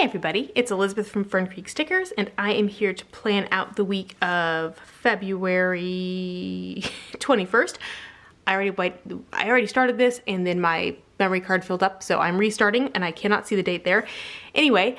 Hey everybody, it's Elizabeth from Fern Creek Stickers, and I am here to plan out the week of February 21st. I already started this, and then my memory card filled up, so I'm restarting, and I cannot see the date there. Anyway,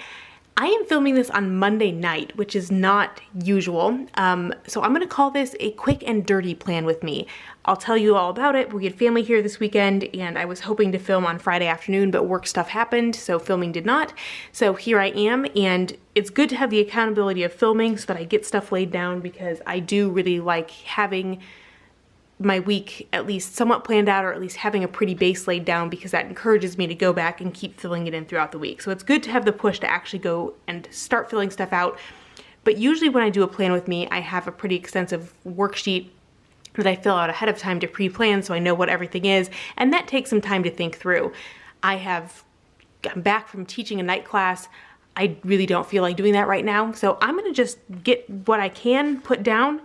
I am filming this on Monday night, which is not usual, so I'm gonna call this a quick and dirty plan with me. I'll tell you all about it. We had family here this weekend, and I was hoping to film on Friday afternoon, but work stuff happened, so filming did not. So here I am, and it's good to have the accountability of filming so that I get stuff laid down, because I do really like having my week at least somewhat planned out, or at least having a pretty base laid down, because that encourages me to go back and keep filling it in throughout the week. So it's good to have the push to actually go and start filling stuff out. But usually when I do a plan with me, I have a pretty extensive worksheet that I fill out ahead of time to pre-plan so I know what everything is, and that takes some time to think through. I'm back from teaching a night class. I really don't feel like doing that right now, so I'm gonna just get what I can put down,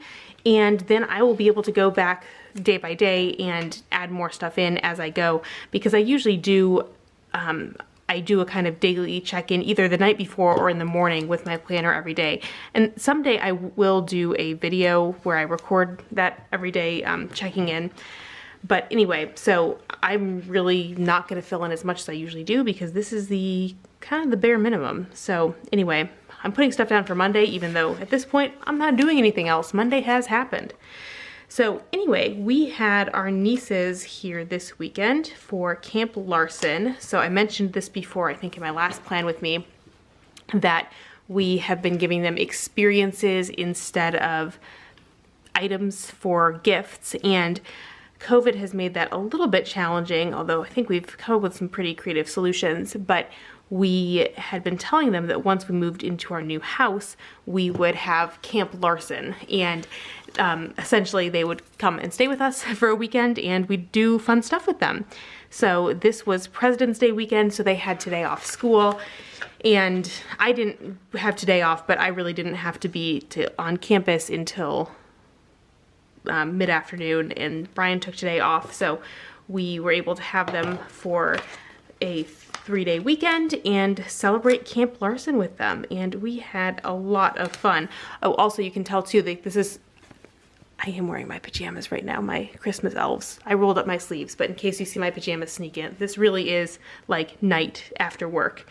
and then I will be able to go back day by day and add more stuff in as I go, because I usually do I do a kind of daily check-in either the night before or in the morning with my planner every day. And someday I will do a video where I record that every day, checking in. But anyway, so I'm really not gonna fill in as much as I usually do, because this is the kind of the bare minimum. So anyway, I'm putting stuff down for Monday, even though at this point I'm not doing anything else. Monday has happened. So anyway, we had our nieces here this weekend for Camp Larson. So I mentioned this before, I think in my last plan with me, that we have been giving them experiences instead of items for gifts, and COVID has made that a little bit challenging, although I think we've come up with some pretty creative solutions. But we had been telling them that once we moved into our new house, we would have Camp Larson, and essentially they would come and stay with us for a weekend, and we'd do fun stuff with them. So this was President's Day weekend, so they had today off school, and I didn't have today off, but I really didn't have to be on campus until mid-afternoon, and Brian took today off, so we were able to have them for a 3-day weekend and celebrate Camp Larson with them, and we had a lot of fun. Oh, also you can tell too that I am wearing my pajamas right now, my Christmas elves. I rolled up my sleeves, but in case you see my pajamas sneak in, this really is like night after work.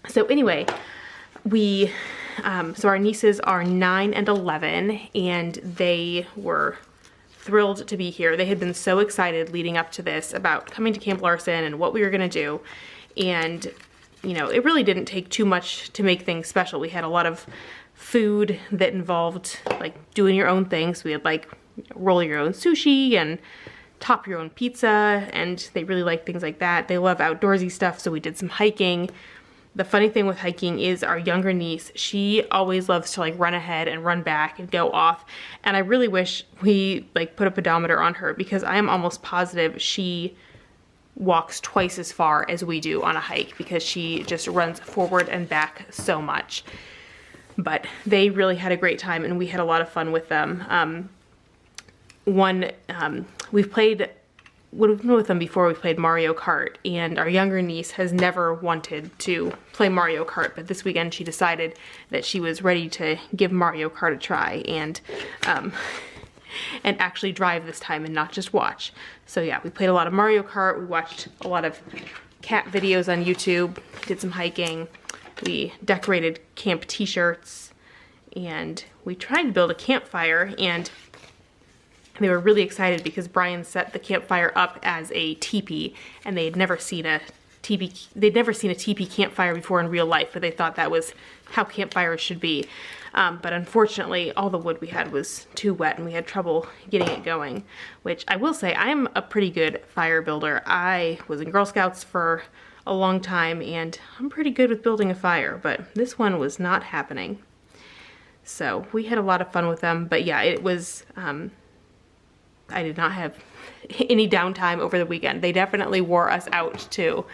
So anyway, so our nieces are 9 and 11, and they were thrilled to be here. They had been so excited leading up to this about coming to Camp Larson and what we were gonna do. And, you know, it really didn't take too much to make things special. We had a lot of food that involved like doing your own things. We had like roll your own sushi and top your own pizza, and they really like things like that. They love outdoorsy stuff, so we did some hiking. The funny thing with hiking is our younger niece, she always loves to like run ahead and run back and go off. And I really wish we like put a pedometer on her, because I am almost positive she walks twice as far as we do on a hike, because she just runs forward and back so much. But they really had a great time, and we had a lot of fun with them. We've played with them before. We played Mario Kart, and our younger niece has never wanted to play Mario Kart, but this weekend she decided that she was ready to give Mario Kart a try and actually drive this time and not just watch. So yeah, we played a lot of Mario Kart. We watched a lot of cat videos on YouTube, did some hiking. We decorated camp t-shirts, and we tried to build a campfire, and they were really excited because Brian set the campfire up as a teepee, and they had never seen a teepee campfire before in real life, but they thought that was how campfires should be. But unfortunately, all the wood we had was too wet, and we had trouble getting it going, which I will say, I'm a pretty good fire builder. I was in Girl Scouts for a long time, and I'm pretty good with building a fire, but this one was not happening. So we had a lot of fun with them, but yeah, it was, I did not have any downtime over the weekend. They definitely wore us out too.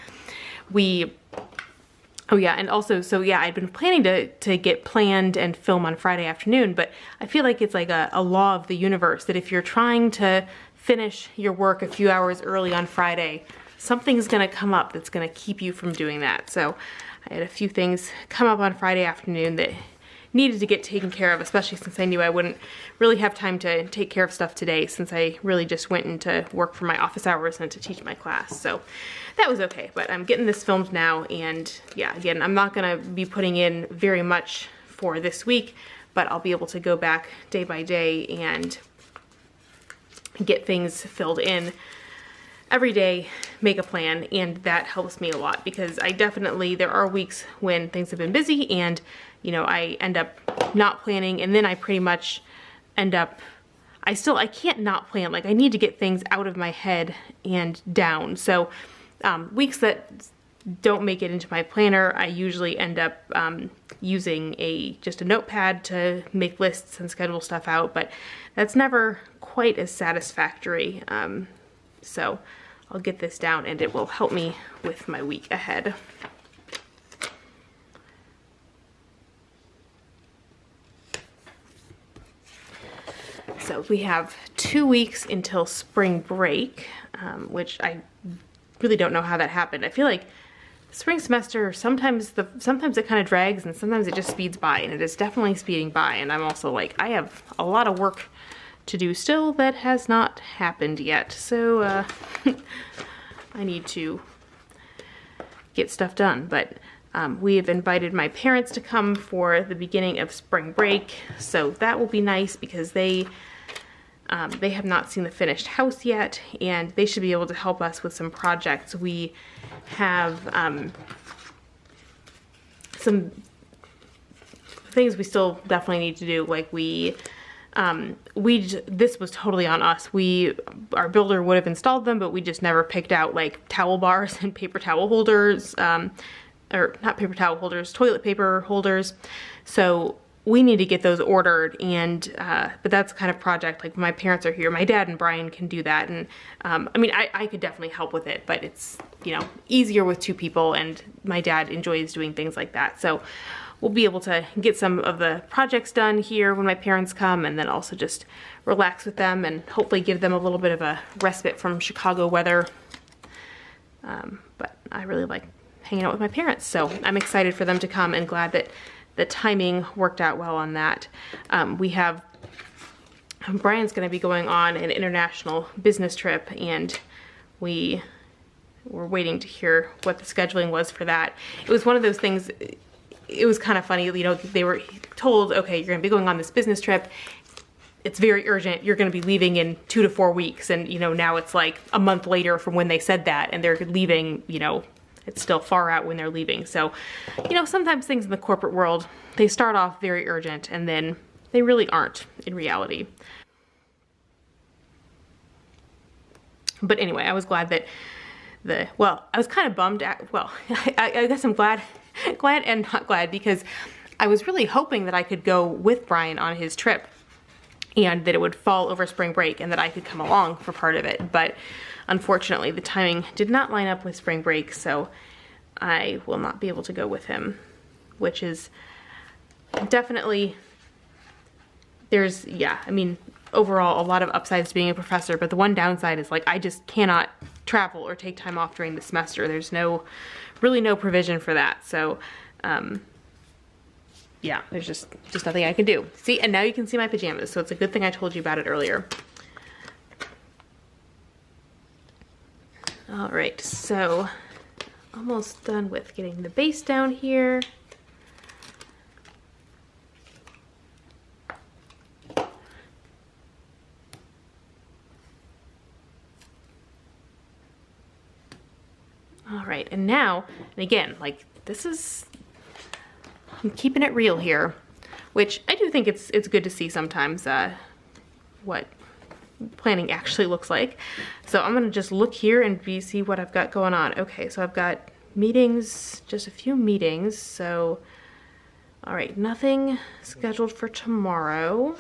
Oh yeah, and also, so yeah, I'd been planning to get planned and film on Friday afternoon, but I feel like it's like a law of the universe that if you're trying to finish your work a few hours early on Friday, something's gonna come up that's gonna keep you from doing that. So I had a few things come up on Friday afternoon that needed to get taken care of, especially since I knew I wouldn't really have time to take care of stuff today, since I really just went into work for my office hours and to teach my class. So that was okay, but I'm getting this filmed now, and yeah, again, I'm not gonna be putting in very much for this week, but I'll be able to go back day by day and get things filled in every day, make a plan, and that helps me a lot, because I definitely, there are weeks when things have been busy and, you know, I end up not planning, and then I pretty much end up, I can't not plan. Like, I need to get things out of my head and down. So weeks that don't make it into my planner, I usually end up using just a notepad to make lists and schedule stuff out, but that's never quite as satisfactory. So I'll get this down and it will help me with my week ahead. So we have 2 weeks until spring break, which I really don't know how that happened. I feel like spring semester, sometimes it kind of drags and sometimes it just speeds by, and it is definitely speeding by. And I'm also like, I have a lot of work to do still that has not happened yet. So I need to get stuff done. But we have invited my parents to come for the beginning of spring break. So that will be nice, because they have not seen the finished house yet, and they should be able to help us with some projects. We have some things we still definitely need to do. Like this was totally on us. Our builder would have installed them, but we just never picked out like towel bars and paper towel holders, or not paper towel holders, toilet paper holders. So we need to get those ordered, and but that's kind of project, like my parents are here, my dad and Brian can do that, and I mean, I could definitely help with it, but it's, you know, easier with 2 people, and my dad enjoys doing things like that. So we'll be able to get some of the projects done here when my parents come, and then also just relax with them and hopefully give them a little bit of a respite from Chicago weather. But I really like hanging out with my parents, so I'm excited for them to come, and glad that the timing worked out well on that. Brian's going to be going on an international business trip, and we were waiting to hear what the scheduling was for that. It was one of those things, it was kind of funny, you know, they were told, okay, you're going to be going on this business trip. It's very urgent. You're going to be leaving in 2 to 4 weeks. And, you know, now it's like a month later from when they said that, and they're leaving, you know, it's still far out when they're leaving. So, you know, sometimes things in the corporate world, they start off very urgent and then they really aren't in reality. But anyway, I was glad that I was kind of bummed at, well, I guess I'm glad and not glad, because I was really hoping that I could go with Brian on his trip, and that it would fall over spring break and that I could come along for part of it. But unfortunately, the timing did not line up with spring break, so I will not be able to go with him, which is definitely, yeah, I mean, overall, a lot of upsides to being a professor, but the one downside is, like, I just cannot travel or take time off during the semester. There's really no provision for that. So, yeah, there's just nothing I can do. See, and now you can see my pajamas, so it's a good thing I told you about it earlier. All right, so almost done with getting the base down here. All right, and now, and again, like, this is, I'm keeping it real here, which I do think it's good to see sometimes what planning actually looks like. So I'm gonna just look here and see what I've got going on. Okay, so I've got meetings, just a few meetings. So, all right, nothing scheduled for tomorrow.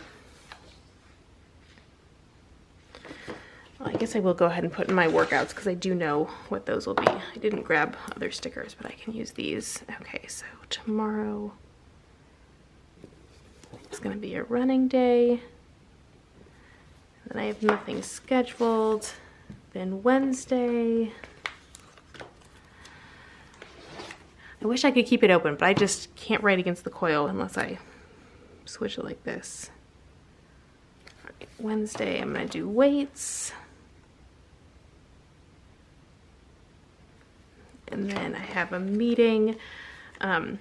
Well, I guess I will go ahead and put in my workouts because I do know what those will be. I didn't grab other stickers, but I can use these. Okay, so tomorrow is gonna be a running day. Then I have nothing scheduled. Then Wednesday. I wish I could keep it open, but I just can't write against the coil unless I switch it like this. All right, Wednesday, I'm gonna do weights. And then I have a meeting. Well,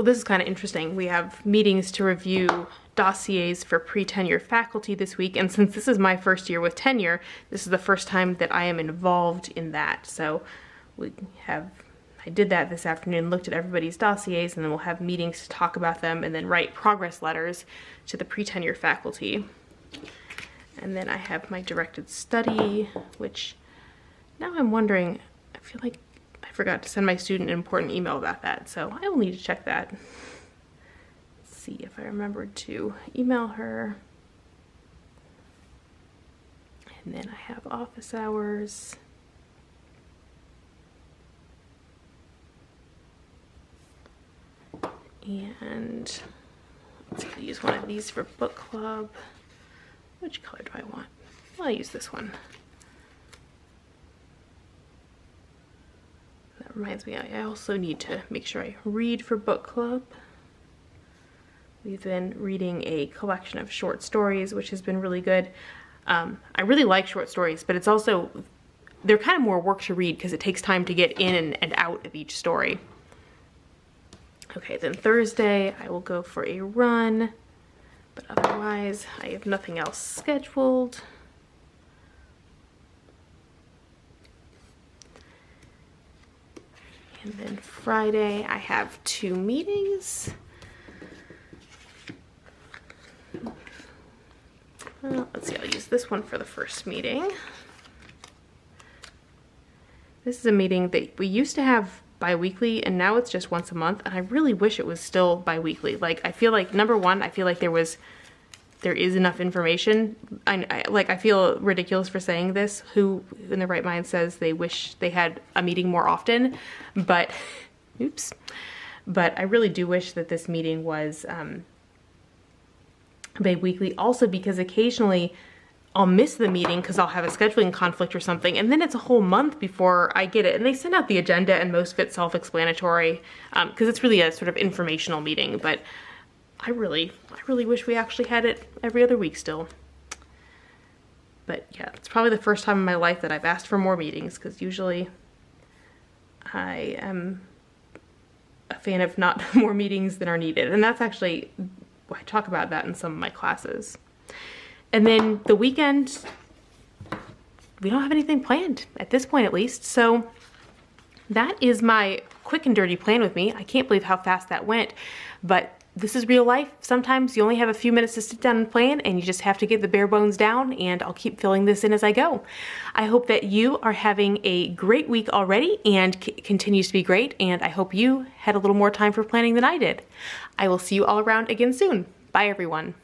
this is kind of interesting. We have meetings to review dossiers for pre-tenure faculty this week, and since this is my first year with tenure, this is the first time that I am involved in that. So I did that this afternoon, looked at everybody's dossiers, and then we'll have meetings to talk about them and then write progress letters to the pre-tenure faculty. And then I have my directed study, which now I'm wondering, I feel like I forgot to send my student an important email about that, so I will need to check that. Let's see if I remembered to email her. And then I have office hours. And let's see, I'll use one of these for book club. Which color do I want? Well, I'll use this one. That reminds me, I also need to make sure I read for book club. We've been reading a collection of short stories, which has been really good. I really like short stories, but it's also, they're kind of more work to read because it takes time to get in and out of each story. Okay, then Thursday I will go for a run, but otherwise I have nothing else scheduled. And then Friday I have 2 meetings. Well, let's see, I'll use this one for the first meeting. This is a meeting that we used to have bi-weekly, and now it's just once a month, and I really wish it was still bi-weekly. Like, I feel like, number one, I feel like there is enough information. I feel ridiculous for saying this. Who in their right mind says they wish they had a meeting more often? But, oops. But I really do wish that this meeting was bi-weekly, also because occasionally I'll miss the meeting because I'll have a scheduling conflict or something, and then it's a whole month before I get it. And they send out the agenda, and most of it's self-explanatory because it's really a sort of informational meeting. But I really wish we actually had it every other week still. But yeah, it's probably the first time in my life that I've asked for more meetings, because usually I am a fan of not more meetings than are needed. And that's actually, I talk about that in some of my classes. And then the weekend, we don't have anything planned, at this point at least. So that is my quick and dirty plan with me. I can't believe how fast that went, but this is real life. Sometimes you only have a few minutes to sit down and plan, and you just have to get the bare bones down, and I'll keep filling this in as I go. I hope that you are having a great week already and continues to be great, and I hope you had a little more time for planning than I did. I will see you all around again soon. Bye, everyone.